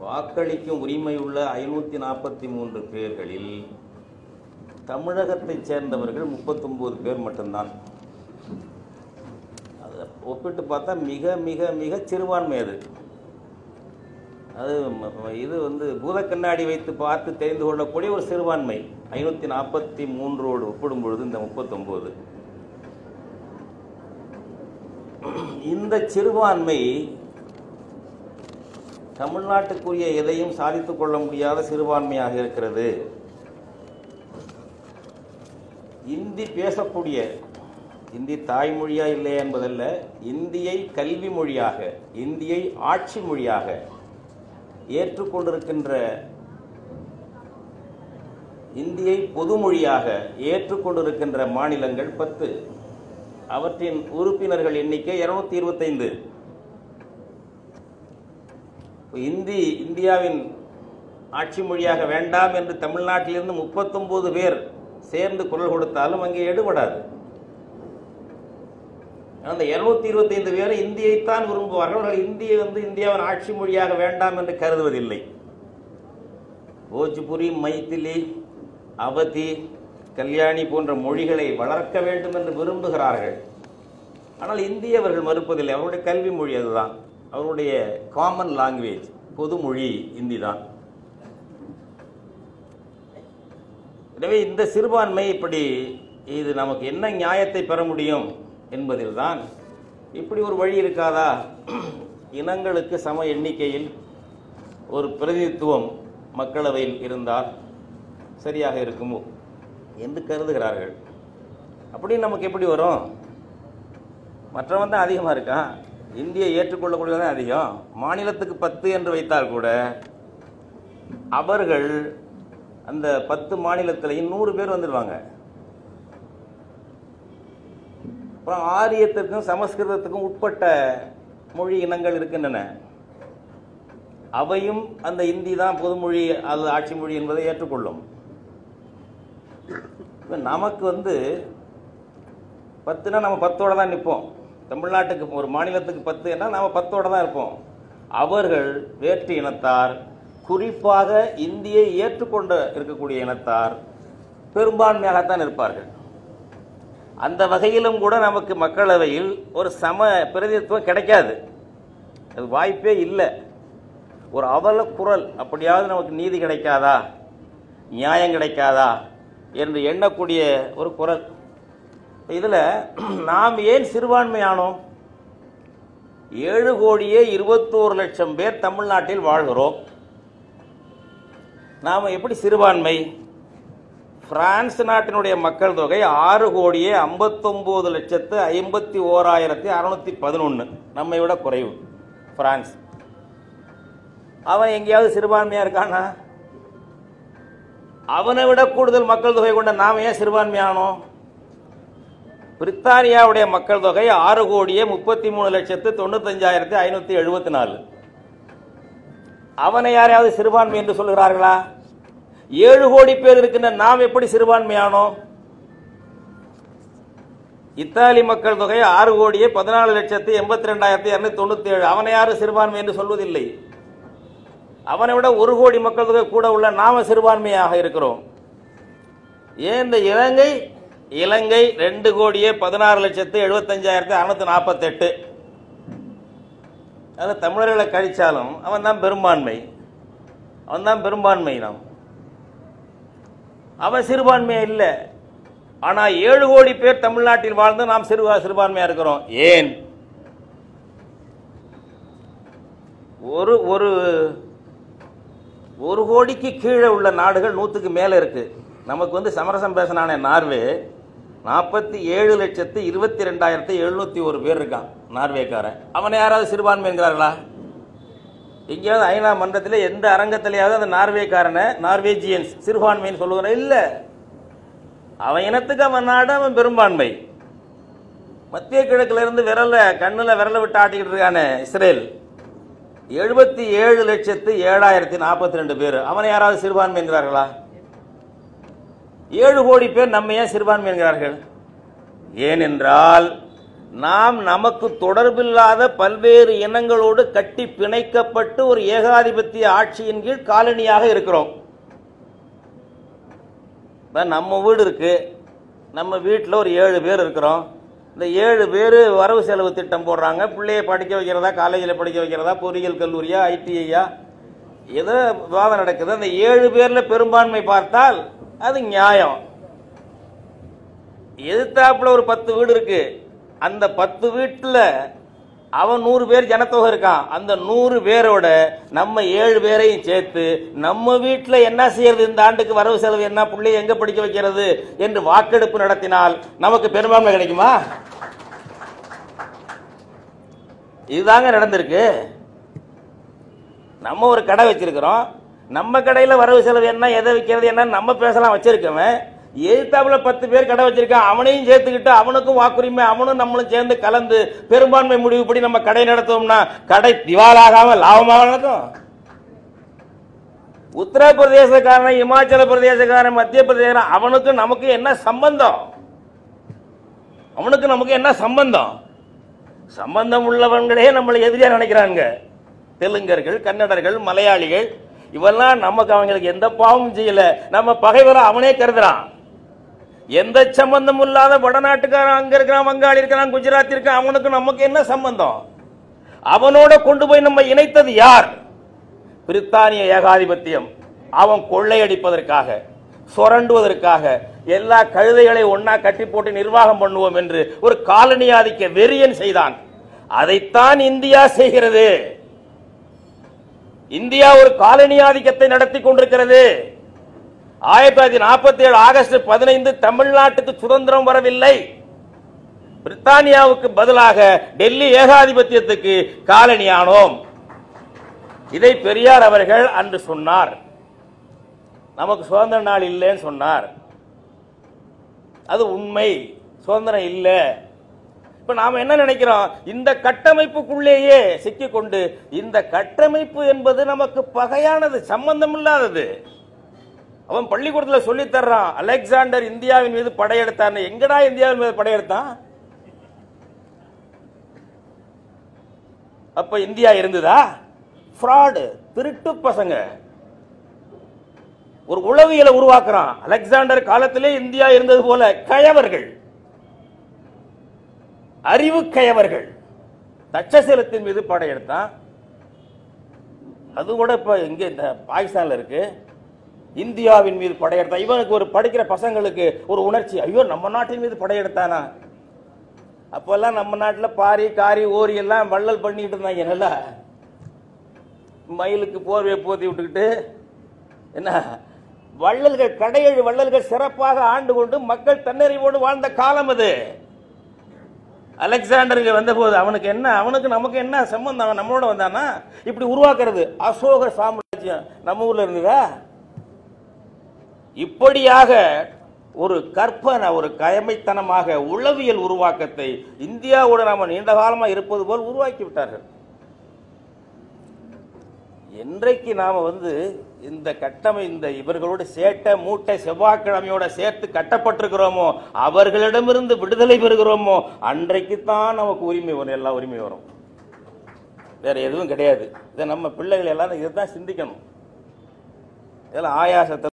வாக்களிக்கும் உரிமை உள்ள 543 பேர்களில் தமிழகத்தைச் சேர்ந்தவர்கள் 39 பேர் மட்டும்தான். அதை ஒப்பிட்டு பார்த்தா மிக மிக மிக சிறுபான்மை. அது இது பூத கண்ணாடி வைத்து பார்த்து தெரிந்து கொள்ளக்கூடிய ஒரு சிறுபான்மை. 543ஓடு ஒப்பிடும் பொழுது இந்த 39, இந்த சிறுபான்மை தமிழ்நாட்டுக்குரிய எதையும் சாதித்துக் கொள்ள முடியாத சிறுபான்மையாக இருக்கிறது. இந்தி பேசக்கூடிய, இந்தி தாய்மொழியா இல்லையா என்பதல்ல, இந்தியை கல்வி மொழியாக, இந்தியை ஆட்சி மொழியாக ஏற்றுக்கொண்டிருக்கின்ற, இந்தியை பொதுமொழியாக ஏற்றுக்கொண்டிருக்கின்ற மாநிலங்கள் 10. அவற்றின் உறுப்பினர்கள் எண்ணிக்கை 225. இந்தியாவின் ஆட்சி மொழியாக வேண்டாம் என்று தமிழ்நாட்டிலிருந்து 39 பேர் சேர்ந்து குரல் கொடுத்தாலும் அங்கே எடுபடாது. அந்த 225 பேர் இந்தியைத்தான் விரும்புவார்கள். அவர்கள் இந்தியை இந்தியாவின் ஆட்சி மொழியாக வேண்டாம் என்று கருதுவதில்லை. போஜ்புரி, மைத்திலி, அவதி, கல்யாணி போன்ற மொழிகளை வளர்க்க வேண்டும் என்று விரும்புகிறார்கள். ஆனால் இந்தியை அவர்கள் மறுப்பதில்லை. அவருடைய கல்வி மொழி அதுதான். அவருடைய காமன் லாங்குவேஜ், பொது மொழி இந்தி தான். எனவே இந்த சிறுபான்மை இப்படி, இது நமக்கு என்ன நியாயத்தை பெற முடியும் என்பதில் தான் இப்படி ஒரு வழி இருக்காதா? இனங்களுக்கு சம எண்ணிக்கையில் ஒரு பிரதிநிதித்துவம் மக்களவையில் இருந்தால் சரியாக இருக்குமோ என்று கருதுகிறார்கள். அப்படி நமக்கு எப்படி வரும்? மற்றவன் தான் அதிகமாக இருக்கான், இந்தியை ஏற்றுக்கொள்ளக்கூடியதான் அதிகம். மாநிலத்துக்கு 10 என்று வைத்தால் கூட அவர்கள் அந்த 10 மாநிலத்திலையும் 100 பேர் வந்துடுவாங்க. அப்புறம் ஆரியத்திற்கும் சமஸ்கிருதத்துக்கும் உட்பட்ட மொழி இனங்கள் இருக்கின்றன. அவையும் அந்த இந்தி தான் பொதுமொழி, அது ஆட்சி மொழி என்பதை ஏற்றுக்கொள்ளும். நமக்கு 10னா நம்ம 10ஓட தான் நிற்போம். தமிழ்நாட்டுக்கு ஒரு மாநிலத்துக்கு 10 என்றால் நாம் 10ஓட தான் இருப்போம். அவர்கள் வேற்று இனத்தார், குறிப்பாக இந்தியை ஏற்றுக்கொண்டு இருக்கக்கூடிய இனத்தார் பெரும்பான்மையாகத்தான் இருப்பார்கள். அந்த வகையிலும் கூட நமக்கு மக்களவையில் ஒரு சம பிரதிநிதித்துவம் கிடைக்காது. அது வாய்ப்பே இல்லை. ஒரு அவல குரல், அப்படியாவது நமக்கு நீதி கிடைக்காதா, நியாயம் கிடைக்காதா என்று எண்ணக்கூடிய ஒரு குரல். இதில் நாம் ஏன் சிறுபான்மையானோம்? 7,21,00,000 பேர் தமிழ்நாட்டில் வாழ்கிறோம். நாம் எப்படி சிறுபான்மை? பிரான்ஸ் நாட்டினுடைய மக்கள் தொகை 6,59,51,611, நம்மை விட குறைவு பிரான்ஸ். அவன் எங்கேயாவது சிறுபான்மையா இருக்கானா? அவனை விட கூடுதல் மக்கள் தொகை கொண்ட நாம் ஏன் சிறுபான்மையானோம்? பிரித்தானியாவுடைய மக்கள் தொகை 6,33,95,574. அவனை யாரையாவது சிறுபான்மை என்று சொல்கிறார்களா? 7 கோடி பேர் இருக்கின்ற நாம் எப்படி சிறுபான்மையானோம்? இத்தாலி மக்கள் தொகை 6,14,82,297. அவனை யாரும் சிறுபான்மை என்று சொல்வதில்லை. அவனை விட 1 கோடி மக்கள் தொகை கூட உள்ள நாம சிறுபான்மையாக இருக்கிறோம். ஏன் இந்த இலங்கை 2,16,75,648. அதில் தமிழர்களை கழிச்சாலும் அவன் தான் பெரும்பான்மை. அவன் சிறுபான்மையா இல்லை. ஆனால் 7 கோடி பேர் தமிழ்நாட்டில் வாழ்ந்து நாம் சிறுபான்மையா இருக்கிறோம். ஏன்? ஒரு கோடிக்கு கீழே உள்ள நாடுகள் 100க்கு மேலே இருக்கு. நமக்கு சமரசம் பேசினானே நார்வே, 47,22,701 பேர் இருக்கான் நார்வேக்காரன். அவனை யாராவது சிறுபான்மை என்கிறார்களா? எங்கேயாவது ஐநா மன்றத்தில் எந்த அரங்கத்திலேயாவது அந்த நார்வேக்காரனை நார்வேஜியன்ஸ் சிறுபான்மைன்னு சொல்லுவாங்க? இல்லை. அவன் இனத்துக்கு அவன் நாடு, அவன் பெரும்பான்மை. மத்திய கிழக்குல இருந்து கண்ணில் விரல விட்டு ஆட்டிக்கிட்டு இருக்கானே இஸ்ரேல், 77,07,042 பேர். அவனை யாராவது சிறுபான்மை என்கிறார்களா? 7 கோடி பேர் நம்ம ஏன் சிறுபான்மை என்கிறார்கள்? ஏனென்றால் நாம் நமக்கு தொடர்பில்லாத பல்வேறு இனங்களோடு கட்டி பிணைக்கப்பட்டு ஒரு ஏகாதிபத்திய ஆட்சியின் கீழ் காலனியாக இருக்கிறோம். நம்ம வீடு இருக்கு, நம்ம வீட்டில் ஒரு 7 பேர் இருக்கிறோம். இந்த 7 பேர் வரவு செலவு திட்டம் போடுறாங்க. பிள்ளையை படிக்க வைக்கிறதா, காலேஜில் படிக்க வைக்கிறதா, பொறியியல் கல்லூரியா, ஐடிஐயா, ஏதோ விவாதம் நடக்குது. அந்த 7 பேரில் பெரும்பான்மை பார்த்தால் அது நியாயம். எதிர்த்தாப்புல ஒரு 10 வீடு இருக்கு. அந்த 10 வீட்டில் அவன் 100 பேர் ஜனத்தொகை இருக்கான். அந்த 100 பேரோட நம்ம 7 பேரையும் சேர்த்து நம்ம வீட்டில் என்ன செய்யறது, இந்த ஆண்டுக்கு வரவு செலவு என்ன, பிள்ளைய எங்க படிக்க வைக்கிறது என்று வாக்கெடுப்பு நடத்தினால் நமக்கு பெரும்பான்மை கிடைக்குமா? இதுதாங்க நடந்திருக்கு. நம்ம ஒரு கடை வச்சிருக்கிறோம். நம்ம கடையில் வரவு செலவு என்ன, எதை வைக்கிறது என்ன நம்ம பேசலாம் வச்சிருக்கவன். எதிர்த்தாப்புல 10 பேர் கடை வச்சிருக்கான். அவனையும் சேர்த்துக்கிட்டு அவனுக்கும் வாக்குரிமை, அவனும் நம்மளும் சேர்ந்து கலந்து பெரும்பான்மை முடிவுப்படி நம்ம கடை நடத்தோம்னா கடை திவாலாகாம லாபமாக நடக்கும். உத்தரப்பிரதேசக்காரன், இமாச்சல பிரதேசக்காரன், மத்திய பிரதேசம், அவனுக்கு நமக்கு என்ன சம்பந்தம்? அவனுக்கு நமக்கு என்ன சம்பந்தம்? சம்பந்தம் உள்ளவங்களே நம்மளை எதிரியா நினைக்கிறாங்க. தெலுங்கர்கள், கன்னடர்கள், மலையாளிகள், இவெல்லாம் நமக்கு அவங்களுக்கு எந்த பாவமும் செய்யல, நம்ம பகைவரை அவனே கருதுறான். எந்த சம்பந்தமும் இல்லாத வடநாட்டுக்காரன் அங்க இருக்கிறான், வங்காளி இருக்கிறான், குஜராத் இருக்கான், அவனுக்கு நமக்கு என்ன சம்பந்தம்? அவனோட கொண்டு போய் நம்ம இணைத்தது யார்? பிரித்தானிய ஏகாதிபத்தியம். அவன் கொள்ளையடிப்பதற்காக, சுரண்டுவதற்காக எல்லா கழுதைகளை ஒன்னா கட்டி போட்டு நிர்வாகம் பண்ணுவோம் என்று ஒரு காலனி ஆதிக்க வெறியன் செய்தான். அதைத்தான் இந்தியா செய்கிறது. இந்தியா ஒரு காலனி ஆதிக்கத்தை நடத்தி கொண்டிருக்கிறது. 1947 ஆகஸ்ட் 15 தமிழ்நாட்டுக்கு சுதந்திரம் வரவில்லை. பிரித்தானியாவுக்கு பதிலாக டெல்லி ஏகாதிபத்தியத்துக்கு காலனியானோம். இதை பெரியார் அவர்கள் அன்று சொன்னார். நமக்கு சுதந்திர நாள் இல்லைன்னு சொன்னார். அது உண்மை, சுதந்திரம் இல்லை. இப்ப நாம என்ன நினைக்கிறோம்? இந்த கட்டமைப்புக்குள்ளேயே சிக்கிக்கொண்டு, இந்த கட்டமைப்பு என்பது நமக்கு பகையானது, சம்பந்தம் இல்லாதது. அவன் பள்ளிக்கூடத்தில் சொல்லி தர்றான், அலெக்சாண்டர் இந்தியாவின் மீது படையெடுத்தான். எங்கடா இந்தியாவின் மீது படையெடுத்தான்? அப்ப இந்தியா இருந்ததா? ஃப்ராடு, திருட்டு பசங்க. ஒரு உளவியலை உருவாக்குறான். அலெக்சாண்டர் காலத்திலே இந்தியா இருந்தது போல கயவர்கள், அறிவு கயவர்கள். தட்சசீலத்தின் மீது படையெடுத்தான். அது கூட இப்ப இங்க இந்த பாகிஸ்தான்ல இருக்கு. இந்தியாவின் மீது படையெடுத்தான். இவனுக்கு ஒரு படிக்கிற பசங்களுக்கு ஒரு உணர்ச்சி, ஐயோ நம்ம நாட்டின் மீது படையெடுத்தானா? அப்பெல்லாம் நம்ம நாட்டில் பாரி, காரி, ஓரி எல்லாம் வள்ளல் பண்ணிட்டு இருந்தாங்க. நல்லா மயிலுக்கு போர்வையை போத்தி விட்டுக்கிட்டு என்ன வள்ளல்கள், கடையேழு வள்ளல்கள் சிறப்பாக ஆண்டு கொண்டு மக்கள் தன்னறிவோடு வாழ்ந்த காலம் அது. அலெக்சாண்டருக்கு வந்த போது அவனுக்கு என்ன, அவனுக்கு நமக்கு என்ன சம்பந்தம்? அவன் நம்மளோட வந்தானா? இப்படி உருவாக்குறது. அசோக சாம்ராஜ்யம் நம்ம ஊர்ல இருந்ததா? இப்படியாக ஒரு கற்பனை, ஒரு கயமைத்தனமாக உளவியல் உருவாக்கத்தை இந்தியாவோட நாம நீண்ட காலமா இருப்பது போல் உருவாக்கி விட்டார்கள். என்றைக்கு நாம இந்த கட்டமை, இந்த இவர்களோடு சேட்டை மூட்டை செவ்வாய்க்கிழமையோட சேர்த்து கட்டப்பட்டிருக்கிறோமோ, அவர்களிடமிருந்து விடுதலை பெறுகிறோமோ, அன்றைக்குத்தான் நமக்கு உரிமை வரும், எல்லா உரிமை வரும். வேற எதுவும் கிடையாது. இதை நம்ம பிள்ளைகள் எல்லாரும் இதைத்தான் சிந்திக்கணும். இதெல்லாம் ஆயாசத்தை